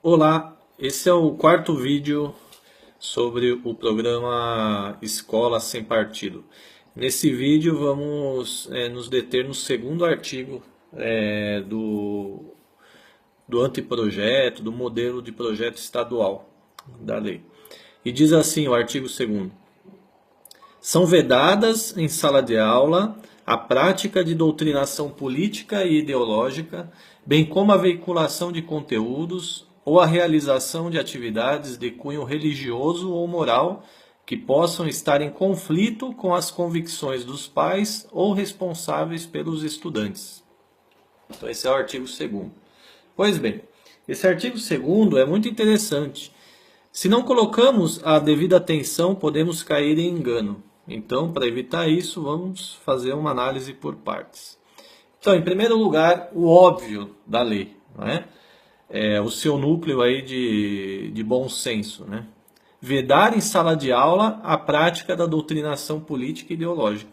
Olá, esse é o quarto vídeo sobre o programa Escola Sem Partido. Nesse vídeo vamos nos deter no segundo artigo do anteprojeto, do modelo de projeto estadual da lei. E diz assim o artigo 2º: são vedadas em sala de aula a prática de doutrinação política e ideológica, bem como a veiculação de conteúdos ou a realização de atividades de cunho religioso ou moral que possam estar em conflito com as convicções dos pais ou responsáveis pelos estudantes. Então esse é o artigo 2º. Pois bem, esse artigo 2º é muito interessante. Se não colocamos a devida atenção, podemos cair em engano. Então, para evitar isso, vamos fazer uma análise por partes. Então, em primeiro lugar, o óbvio da lei, não é? É o seu núcleo aí de bom senso, né? Vedar em sala de aula a prática da doutrinação política e ideológica.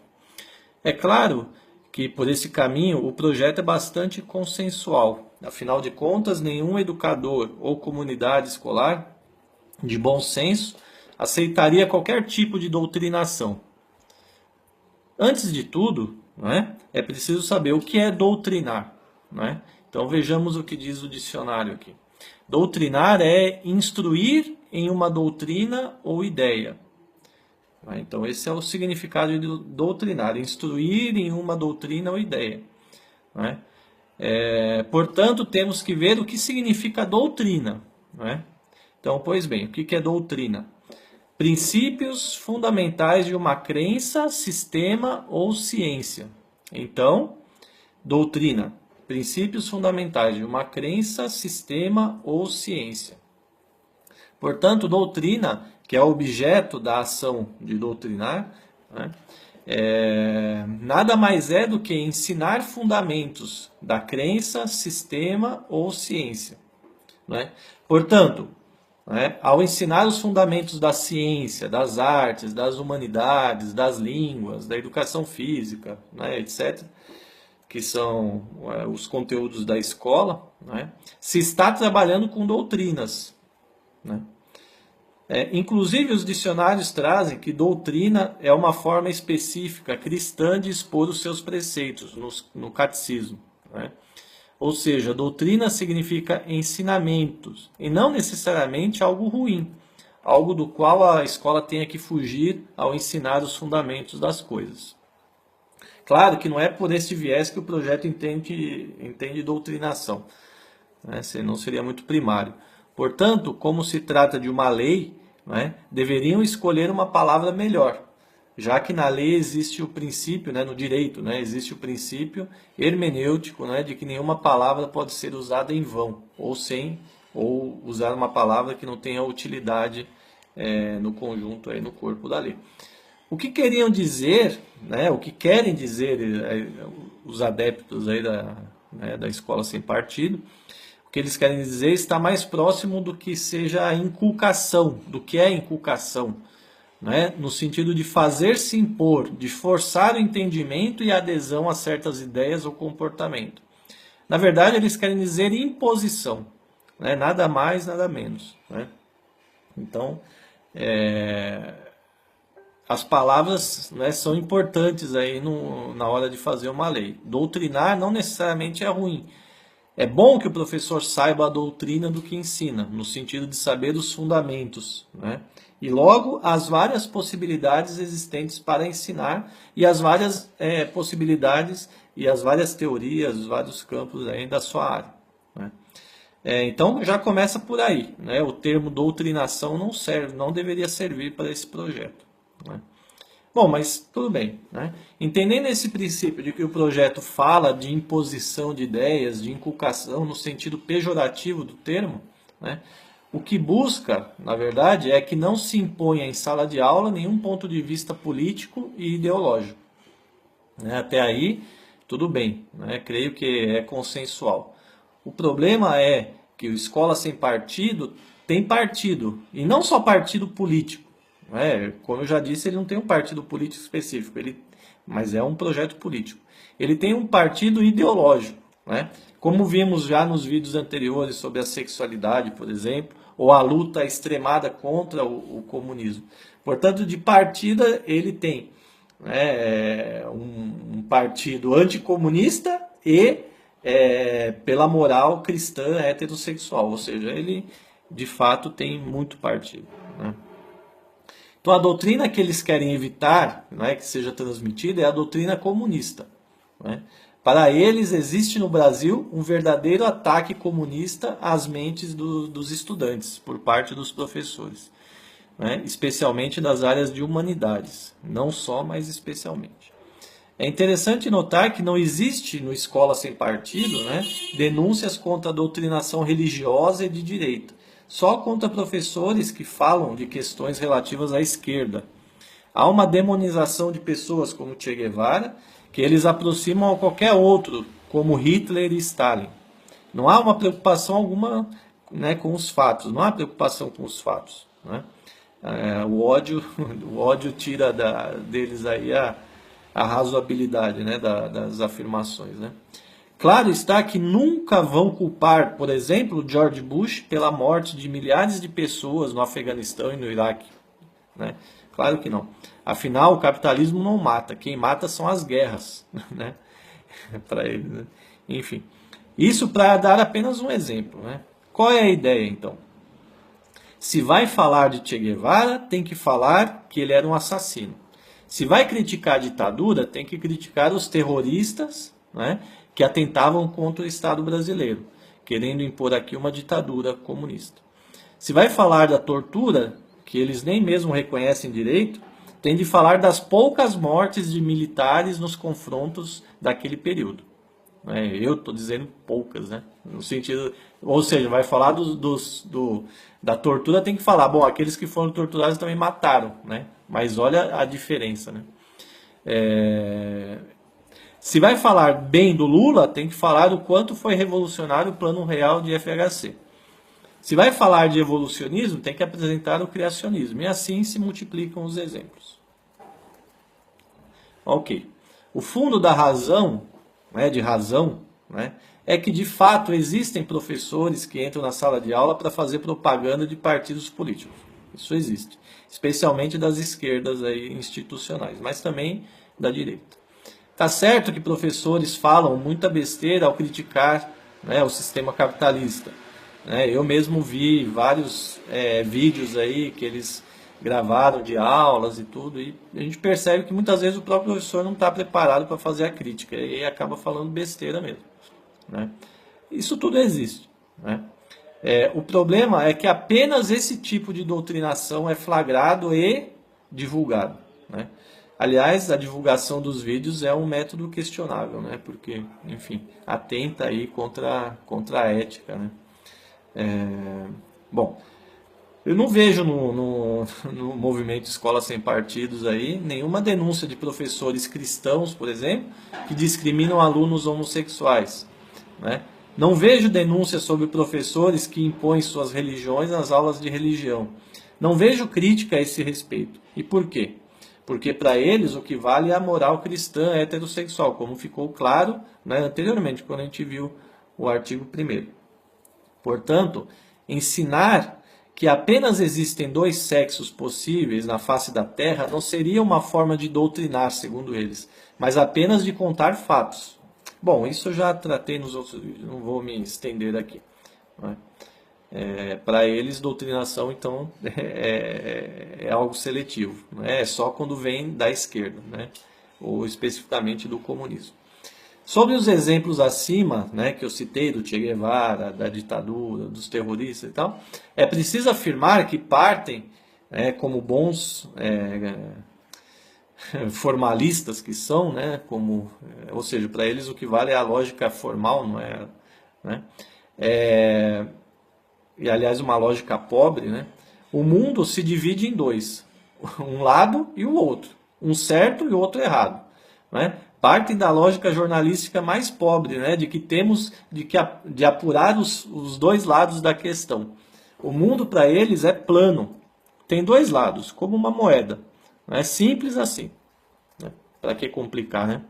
É claro que por esse caminho o projeto é bastante consensual. Afinal de contas, nenhum educador ou comunidade escolar de bom senso aceitaria qualquer tipo de doutrinação. Antes de tudo, não é preciso saber o que é doutrinar. Não é? Então vejamos o que diz o dicionário aqui. Doutrinar é instruir em uma doutrina ou ideia. Então esse é o significado de doutrinar, instruir em uma doutrina ou ideia. Portanto, temos que ver o que significa doutrina. Então, pois bem, o que é doutrina? Princípios fundamentais de uma crença, sistema ou ciência. Então, doutrina, princípios fundamentais de uma crença, sistema ou ciência. Portanto, doutrina, que é o objeto da ação de doutrinar, nada mais é do que ensinar fundamentos da crença, sistema ou ciência. Portanto, ao ensinar os fundamentos da ciência, das artes, das humanidades, das línguas, da educação física, etc., que são os conteúdos da escola, se está trabalhando com doutrinas. Inclusive, os dicionários trazem que doutrina é uma forma específica cristã de expor os seus preceitos no catecismo. Ou seja, doutrina significa ensinamentos, e não necessariamente algo ruim, algo do qual a escola tenha que fugir ao ensinar os fundamentos das coisas. Claro que não é por esse viés que o projeto entende doutrinação, senão seria muito primário. Portanto, como se trata de uma lei, deveriam escolher uma palavra melhor, já que na lei existe o princípio, no direito, existe o princípio hermenêutico, de que nenhuma palavra pode ser usada em vão, ou usar uma palavra que não tenha utilidade no conjunto, no corpo da lei. O que queriam dizer, o que querem dizer os adeptos aí da escola sem partido, o que eles querem dizer está mais próximo do que seja a inculcação, do que é inculcação, no sentido de fazer-se impor, de forçar o entendimento e a adesão a certas ideias ou comportamento. Na verdade, eles querem dizer imposição, nada mais, nada menos. Então, as palavras são importantes aí na hora de fazer uma lei. Doutrinar não necessariamente é ruim. É bom que o professor saiba a doutrina do que ensina, no sentido de saber os fundamentos, e logo as várias possibilidades existentes para ensinar e as várias possibilidades e as várias teorias, os vários campos aí da sua área. Então já começa por aí. O termo doutrinação não serve, não deveria servir para esse projeto. Bom, mas tudo bem. Entendendo esse princípio de que o projeto fala de imposição de ideias, de inculcação no sentido pejorativo do termo, o que busca, na verdade, é que não se imponha em sala de aula nenhum ponto de vista político e ideológico. Até aí, tudo bem, creio que é consensual. O problema é que o Escola Sem Partido tem partido, e não só partido político. Como eu já disse, ele não tem um partido político específico, mas é um projeto político. Ele tem um partido ideológico, como vimos já nos vídeos anteriores sobre a sexualidade, por exemplo, ou a luta extremada contra o comunismo. Portanto, de partida, ele tem, né, um partido anticomunista e pela moral cristã heterossexual, ou seja, ele de fato tem muito partido, né? Então a doutrina que eles querem evitar, né, que seja transmitida é a doutrina comunista, né? Para eles existe no Brasil um verdadeiro ataque comunista às mentes dos estudantes por parte dos professores, né? Especialmente das áreas de humanidades, não só, mas especialmente. É interessante notar que não existe no Escola Sem Partido, né, denúncias contra a doutrinação religiosa e de direita, só contra professores que falam de questões relativas à esquerda. Há uma demonização de pessoas como Che Guevara, que eles aproximam a qualquer outro, como Hitler e Stalin. Não há uma preocupação alguma, né, com os fatos, não há preocupação com os fatos, né? O ódio tira deles aí a razoabilidade, né, das afirmações, né? Claro está que nunca vão culpar, por exemplo, George Bush pela morte de milhares de pessoas no Afeganistão e no Iraque, né? Claro que não. Afinal, o capitalismo não mata. Quem mata são as guerras, né? Para ele, né? Enfim, isso para dar apenas um exemplo, né? Qual é a ideia, então? Se vai falar de Che Guevara, tem que falar que ele era um assassino. Se vai criticar a ditadura, tem que criticar os terroristas, né, que atentavam contra o Estado brasileiro, querendo impor aqui uma ditadura comunista. Se vai falar da tortura, que eles nem mesmo reconhecem direito, tem de falar das poucas mortes de militares nos confrontos daquele período. Eu estou dizendo poucas, né? No sentido, ou seja, vai falar da tortura, tem que falar, bom, aqueles que foram torturados também mataram, né? Mas olha a diferença, né? Se vai falar bem do Lula, tem que falar o quanto foi revolucionário o Plano Real de FHC. Se vai falar de evolucionismo, tem que apresentar o criacionismo. E assim se multiplicam os exemplos. Ok. O fundo da razão, né, de razão, né, é que de fato existem professores que entram na sala de aula para fazer propaganda de partidos políticos. Isso existe. Especialmente das esquerdas aí institucionais, mas também da direita. Tá certo que professores falam muita besteira ao criticar, né, o sistema capitalista. Eu mesmo vi vários vídeos aí que eles gravaram de aulas e tudo, e a gente percebe que muitas vezes o próprio professor não está preparado para fazer a crítica e acaba falando besteira mesmo, né? Isso tudo existe, né? O problema é que apenas esse tipo de doutrinação é flagrado e divulgado, né? Aliás, a divulgação dos vídeos é um método questionável, né? Porque, enfim, atenta aí contra a ética, né? Bom, eu não vejo no movimento Escola Sem Partidos aí nenhuma denúncia de professores cristãos, por exemplo, que discriminam alunos homossexuais, né? Não vejo denúncias sobre professores que impõem suas religiões nas aulas de religião. Não vejo crítica a esse respeito. E por quê? Porque para eles o que vale é a moral cristã heterossexual, como ficou claro, né, anteriormente, quando a gente viu o artigo 1º. Portanto, ensinar que apenas existem dois sexos possíveis na face da Terra não seria uma forma de doutrinar, segundo eles, mas apenas de contar fatos. Bom, isso eu já tratei nos outros vídeos, não vou me estender aqui, né? Para eles, doutrinação, então, é algo seletivo, né? É só quando vem da esquerda, né? Ou especificamente do comunismo. Sobre os exemplos acima, né, que eu citei, do Che Guevara, da ditadura, dos terroristas e tal, é preciso afirmar que partem, como bons formalistas que são, né, ou seja, para eles o que vale é a lógica formal, não é, né? E aliás uma lógica pobre, né? O mundo se divide em dois, um lado e o outro, um certo e o outro errado, né? Partem da lógica jornalística mais pobre, né? De que temos de apurar os dois lados da questão. O mundo para eles é plano, tem dois lados, como uma moeda. É simples assim, né? Para que complicar, né?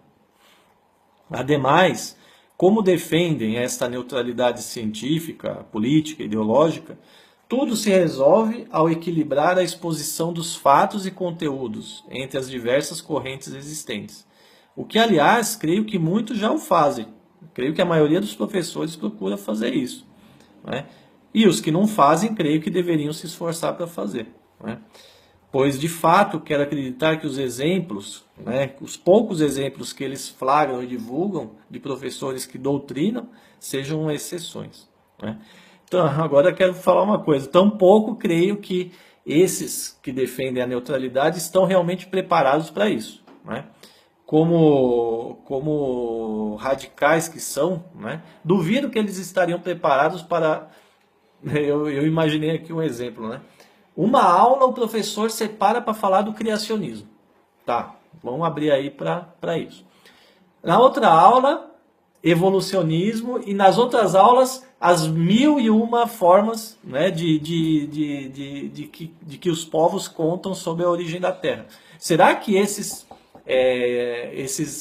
Ademais, como defendem esta neutralidade científica, política, ideológica, tudo se resolve ao equilibrar a exposição dos fatos e conteúdos entre as diversas correntes existentes. O que, aliás, creio que muitos já o fazem. Creio que a maioria dos professores procura fazer isso, né? E os que não fazem, creio que deveriam se esforçar para fazer, né? Pois, de fato, quero acreditar que os exemplos, né, os poucos exemplos que eles flagram e divulgam de professores que doutrinam, sejam exceções, né? Então, agora eu quero falar uma coisa. Tampouco creio que esses que defendem a neutralidade estão realmente preparados para isso, né? Como radicais que são, né? Duvido que eles estariam preparados para... Eu imaginei aqui um exemplo, né? Uma aula o professor separa para falar do criacionismo. Tá, vamos abrir aí para isso. Na outra aula, evolucionismo, e nas outras aulas, as 1001 formas, né, de que os povos contam sobre a origem da Terra. Será que esses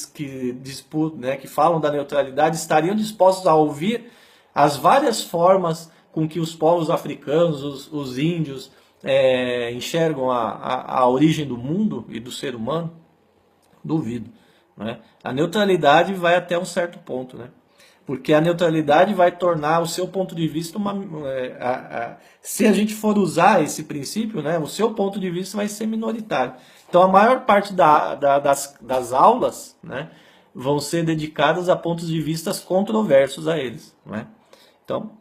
que disputam, né, que falam da neutralidade, estariam dispostos a ouvir as várias formas com que os povos africanos, os índios, enxergam a origem do mundo e do ser humano? Duvido, né? A neutralidade vai até um certo ponto, né? Porque a neutralidade vai tornar o seu ponto de vista se a gente for usar esse princípio, né, o seu ponto de vista vai ser minoritário. Então a maior parte das aulas, né, vão ser dedicadas a pontos de vista controversos a eles, né? Então,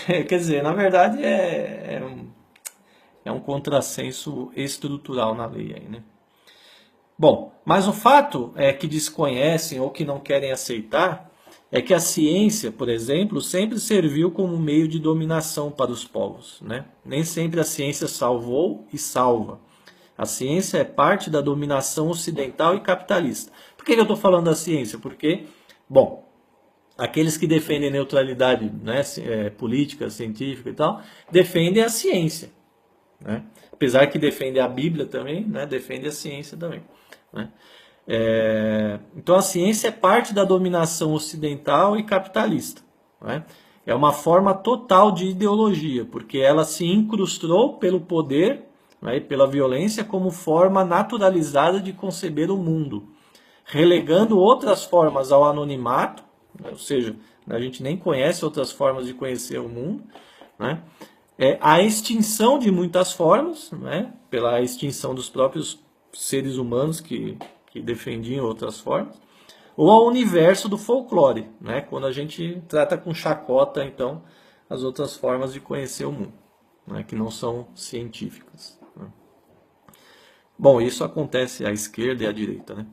quer dizer, na verdade é um contrassenso estrutural na lei aí, né? Bom, mas o fato é que desconhecem ou que não querem aceitar é que a ciência, por exemplo, sempre serviu como meio de dominação para os povos, né? Nem sempre a ciência salvou e salva. A ciência é parte da dominação ocidental e capitalista. Por que eu estou falando da ciência? Porque, bom, aqueles que defendem neutralidade, né, política, científica e tal, defendem a ciência, né? Apesar que defendem a Bíblia também, né, defendem a ciência também, né? Então a ciência é parte da dominação ocidental e capitalista, né? É uma forma total de ideologia, porque ela se incrustou pelo poder, né, e pela violência como forma naturalizada de conceber o mundo, relegando outras formas ao anonimato, né, ou seja, a gente nem conhece outras formas de conhecer o mundo, né? A extinção de muitas formas, né, pela extinção dos próprios seres humanos que defendiam outras formas, ou ao universo do folclore, né, quando a gente trata com chacota, então, as outras formas de conhecer o mundo, né, que não são científicas, né. Bom, isso acontece à esquerda e à direita, né?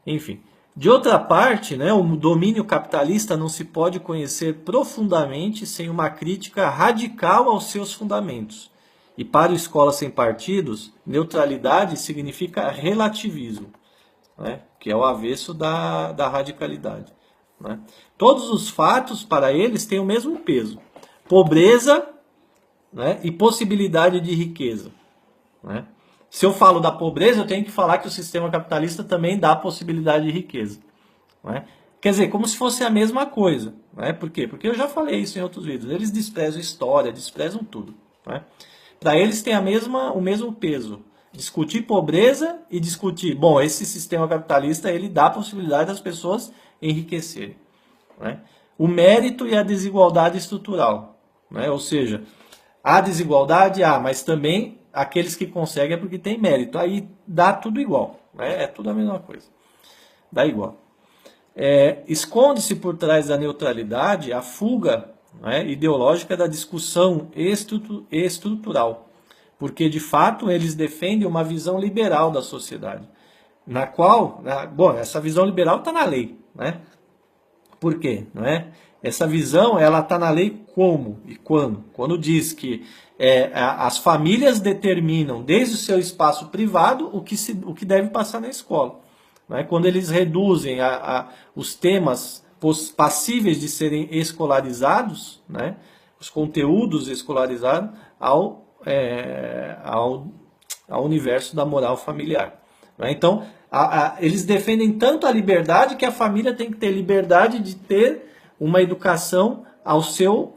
Enfim. De outra parte, né, o domínio capitalista não se pode conhecer profundamente sem uma crítica radical aos seus fundamentos. E para o Escola Sem Partidos, neutralidade significa relativismo, né, que é o avesso da radicalidade, né? Todos os fatos para eles têm o mesmo peso: pobreza, né, e possibilidade de riqueza, né? Se eu falo da pobreza, eu tenho que falar que o sistema capitalista também dá possibilidade de riqueza, né? Quer dizer, como se fosse a mesma coisa, né? Por quê? Porque eu já falei isso em outros vídeos. Eles desprezam história, desprezam tudo, né? Para eles tem o mesmo peso. Discutir pobreza e discutir, bom, esse sistema capitalista ele dá a possibilidade das pessoas enriquecerem, né? O mérito e a desigualdade estrutural, né? Ou seja, a desigualdade, mas também aqueles que conseguem é porque tem mérito. Aí dá tudo igual, né? É tudo a mesma coisa. Dá igual. Esconde-se por trás da neutralidade a fuga, né, ideológica da discussão estrutural. Porque, de fato, eles defendem uma visão liberal da sociedade. Na qual, bom, essa visão liberal está na lei, né? Por quê? Não é? Essa visão ela está na lei como e quando? Quando diz que as famílias determinam desde o seu espaço privado o que deve passar na escola. Não é? Quando eles reduzem os temas passíveis de serem escolarizados, né, os conteúdos escolarizados ao universo da moral familiar, né? Então, eles defendem tanto a liberdade que a família tem que ter liberdade de ter uma educação ao seu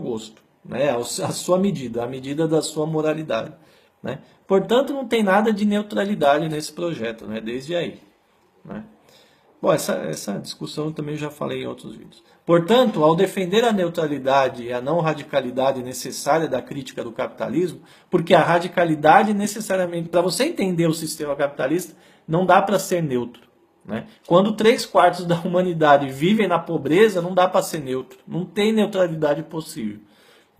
gosto, né? À sua medida, à medida da sua moralidade, né? Portanto, não tem nada de neutralidade nesse projeto, né? Desde aí, né? Bom, essa discussão eu também já falei em outros vídeos. Portanto, ao defender a neutralidade e a não radicalidade necessária da crítica do capitalismo, porque a radicalidade necessariamente, para você entender o sistema capitalista, não dá para ser neutro, né? Quando 3/4 da humanidade vivem na pobreza, não dá para ser neutro. Não tem neutralidade possível.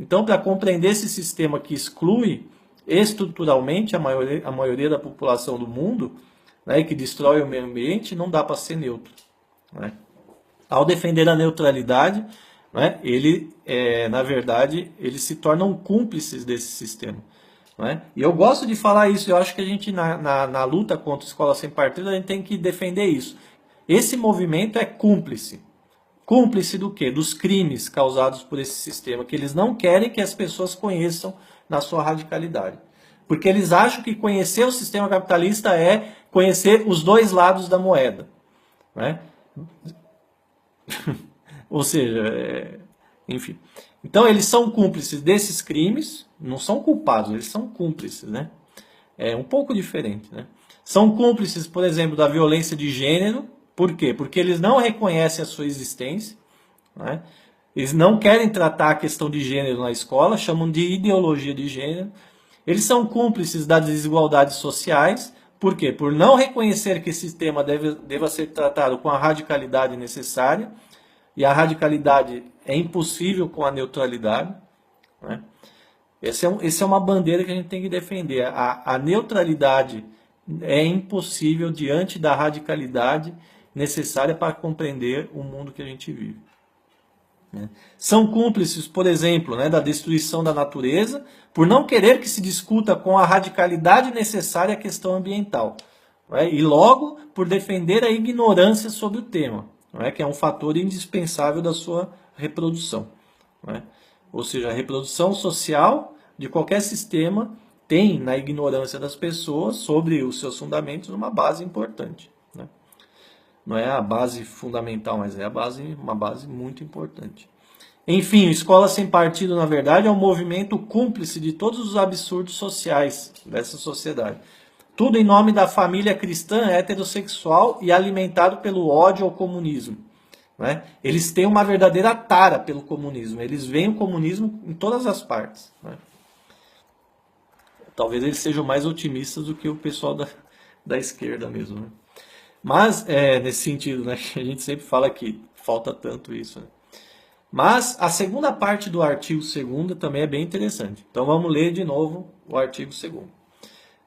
Então, para compreender esse sistema que exclui estruturalmente a maioria da população do mundo, né, que destrói o meio ambiente, não dá para ser neutro, né? Ao defender a neutralidade, né, na verdade, eles se tornam cúmplices desse sistema, né? E eu gosto de falar isso, eu acho que a gente, na luta contra a escola sem partido, a gente tem que defender isso. Esse movimento é cúmplice. Cúmplice do quê? Dos crimes causados por esse sistema, que eles não querem que as pessoas conheçam na sua radicalidade. Porque eles acham que conhecer o sistema capitalista é conhecer os dois lados da moeda, né? Ou seja, enfim. Então eles são cúmplices desses crimes, não são culpados, eles são cúmplices, né? É um pouco diferente, né? São cúmplices, por exemplo, da violência de gênero. Por quê? Porque eles não reconhecem a sua existência, né? Eles não querem tratar a questão de gênero na escola, chamam de ideologia de gênero. Eles são cúmplices das desigualdades sociais. Por quê? Por não reconhecer que esse tema deva ser tratado com a radicalidade necessária. E a radicalidade é impossível com a neutralidade, né? Essa é uma bandeira que a gente tem que defender. A neutralidade é impossível diante da radicalidade necessária para compreender o mundo que a gente vive, né? São cúmplices, por exemplo, né, da destruição da natureza, por não querer que se discuta com a radicalidade necessária a questão ambiental, né? E logo por defender a ignorância sobre o tema, né, que é um fator indispensável da sua reprodução, né? Ou seja, a reprodução social de qualquer sistema tem na ignorância das pessoas sobre os seus fundamentos uma base importante, né? Não é a base fundamental, mas é uma base muito importante. Enfim, Escola Sem Partido, na verdade, é um movimento cúmplice de todos os absurdos sociais dessa sociedade. Tudo em nome da família cristã heterossexual e alimentado pelo ódio ao comunismo, né? Eles têm uma verdadeira tara pelo comunismo. Eles veem o comunismo em todas as partes, né? Talvez eles sejam mais otimistas do que o pessoal da esquerda mesmo, né? Mas, nesse sentido, né, que a gente sempre fala que falta tanto isso, né? Mas a segunda parte do artigo 2º também é bem interessante. Então vamos ler de novo o artigo 2º.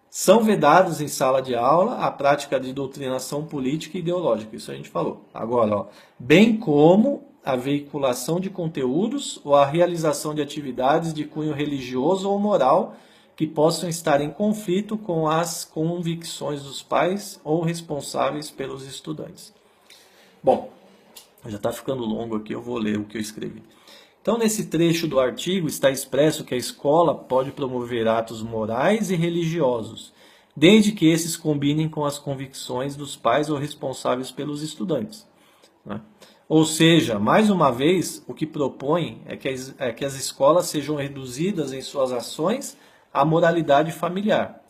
São vedados em sala de aula a prática de doutrinação política e ideológica. Isso a gente falou. Agora, ó, bem como a veiculação de conteúdos ou a realização de atividades de cunho religioso ou moral que possam estar em conflito com as convicções dos pais ou responsáveis pelos estudantes. Bom, já está ficando longo aqui, eu vou ler o que eu escrevi. Então, nesse trecho do artigo está expresso que a escola pode promover atos morais e religiosos, desde que esses combinem com as convicções dos pais ou responsáveis pelos estudantes, né? Ou seja, mais uma vez, o que propõe é que as escolas sejam reduzidas em suas ações à moralidade familiar.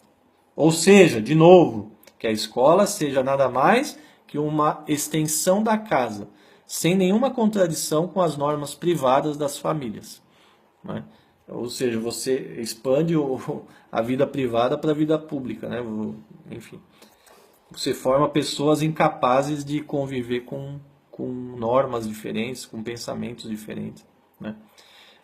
Ou seja, de novo, que a escola seja nada mais que uma extensão da casa, sem nenhuma contradição com as normas privadas das famílias, né? Ou seja, você expande a vida privada para a vida pública, né? Enfim, você forma pessoas incapazes de conviver com normas diferentes, com pensamentos diferentes, né?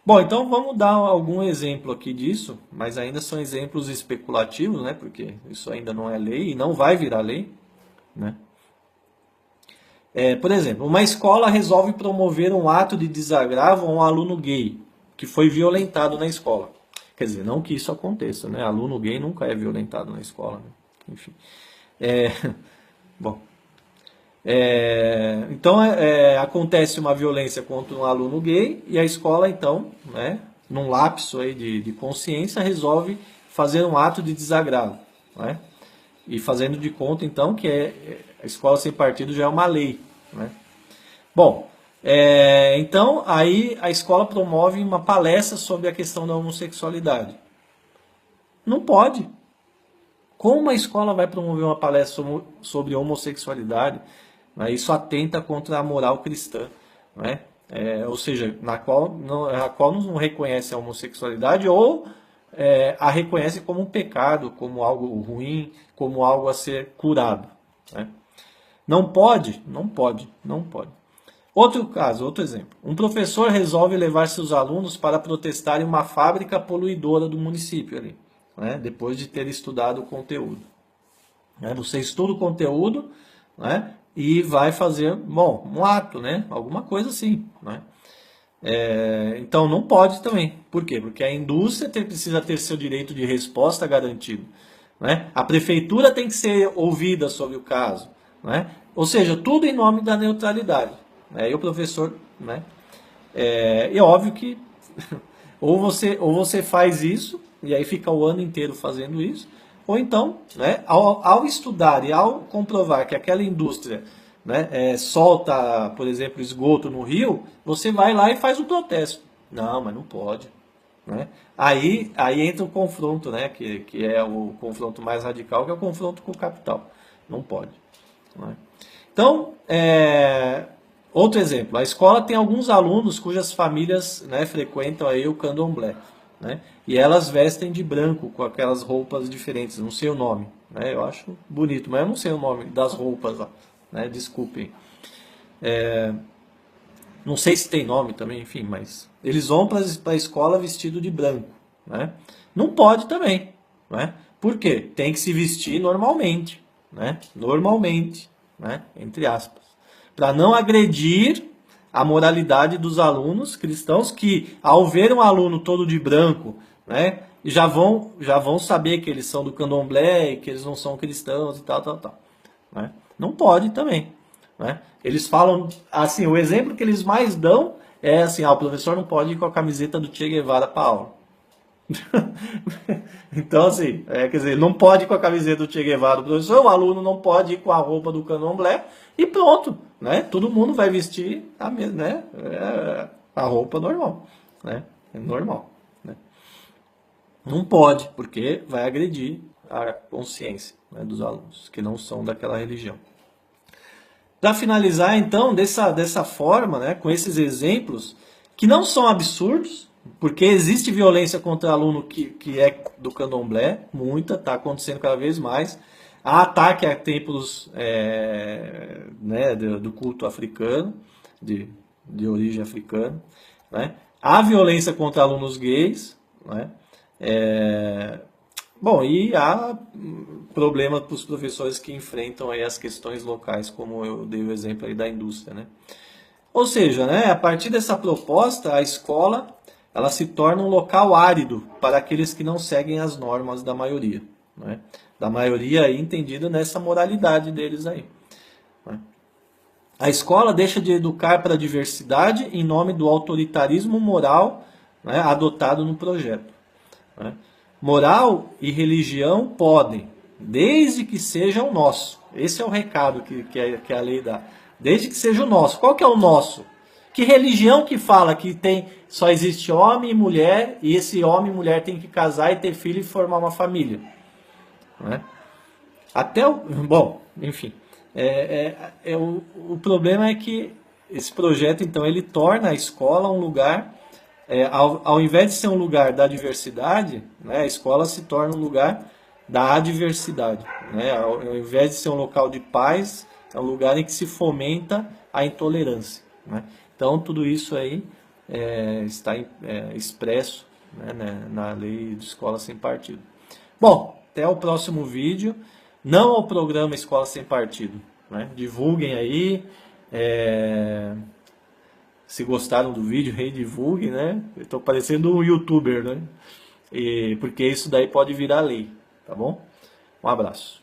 Bom, então vamos dar algum exemplo aqui disso, mas ainda são exemplos especulativos, né? Porque isso ainda não é lei e não vai virar lei, né? Por exemplo, uma escola resolve promover um ato de desagravo a um aluno gay que foi violentado na escola. Quer dizer, não que isso aconteça, né? Aluno gay nunca é violentado na escola, né? Enfim. Bom. Então, acontece uma violência contra um aluno gay e a escola, então, né, num lapso aí de consciência, resolve fazer um ato de desagravo, né? E fazendo de conta, então, que a escola sem partido já é uma lei, né? Bom, Então, aí a escola promove uma palestra sobre a questão da homossexualidade. Não pode. Como uma escola vai promover uma palestra sobre homossexualidade? Né? Isso atenta contra a moral cristã, né? Ou seja, a qual não reconhece a homossexualidade ou a reconhece como um pecado, como algo ruim, como algo a ser curado. Né? Não pode, não pode, não pode. Outro caso, outro exemplo. Um professor resolve levar seus alunos para protestar em uma fábrica poluidora do município ali, né? Depois de ter estudado o conteúdo. Você estuda o conteúdo, né? E vai fazer, bom, um ato, né? Alguma coisa assim, né? Então não pode também. Por quê? Porque a indústria precisa ter seu direito de resposta garantido. Né? A prefeitura tem que ser ouvida sobre o caso. Né? Ou seja, tudo em nome da neutralidade. Né? E o professor. Né? É óbvio que ou você faz isso, e aí fica o ano inteiro fazendo isso, ou então, né, ao estudar e ao comprovar que aquela indústria, né, solta, por exemplo, esgoto no rio, você vai lá e faz o protesto. Não, mas não pode. Né? Aí entra o confronto, né, que é o confronto mais radical, que é o confronto com o capital. Não pode. Né? Então, outro exemplo, a escola tem alguns alunos cujas famílias, né, frequentam aí o candomblé. Né? E elas vestem de branco, com aquelas roupas diferentes, não sei o nome. Né? Eu acho bonito, mas eu não sei o nome das roupas lá. Né? Desculpem. Não sei se tem nome também, enfim, mas eles vão para a escola vestido de branco. Né? Não pode também. Né? Por quê? Tem que se vestir normalmente. Né? Normalmente, né? Entre aspas. Para não agredir a moralidade dos alunos cristãos que, ao ver um aluno todo de branco, né, já vão saber que eles são do candomblé e que eles não são cristãos e tal, tal, tal. Né? Não pode também. Né? Eles falam, assim, o exemplo que eles mais dão é assim, o professor não pode ir com a camiseta do Che Guevara para aula. Então, assim, quer dizer, não pode ir com a camiseta do Che Guevara do professor, o aluno não pode ir com a roupa do candomblé e pronto, né? Todo mundo vai vestir a roupa normal, né? É normal, né? Não pode, porque vai agredir a consciência, né, dos alunos que não são daquela religião. Para finalizar, então, dessa forma, né, com esses exemplos, que não são absurdos, porque existe violência contra aluno que é do candomblé, muita, está acontecendo cada vez mais. Há ataque a templos né, do culto africano, de origem africana. Né? Há violência contra alunos gays. Né? Bom, e há problema para os professores que enfrentam aí as questões locais, como eu dei o exemplo aí da indústria. Né? Ou seja, né, a partir dessa proposta, a escola ela se torna um local árido para aqueles que não seguem as normas da maioria. Né? Da maioria aí entendido nessa moralidade deles aí. Né? A escola deixa de educar para a diversidade em nome do autoritarismo moral, né, adotado no projeto. Né? Moral e religião podem, desde que seja o nosso. Esse é o recado que a lei dá. Desde que seja o nosso. Qual que é o nosso? Que religião que fala que só existe homem e mulher, e esse homem e mulher tem que casar e ter filho e formar uma família? Né? Bom, enfim. O problema é que esse projeto, então, ele torna a escola um lugar, ao invés de ser um lugar da diversidade, né, a escola se torna um lugar da adversidade. Né? Ao invés de ser um local de paz, é um lugar em que se fomenta a intolerância. Né? Então, tudo isso aí está expresso, né, na lei de escola sem partido. Bom, até o próximo vídeo. Não ao programa Escola Sem Partido. Né? Divulguem aí. Se gostaram do vídeo, aí divulguem. Né? Eu estou parecendo um youtuber, né? Porque isso daí pode virar lei. Tá bom? Um abraço.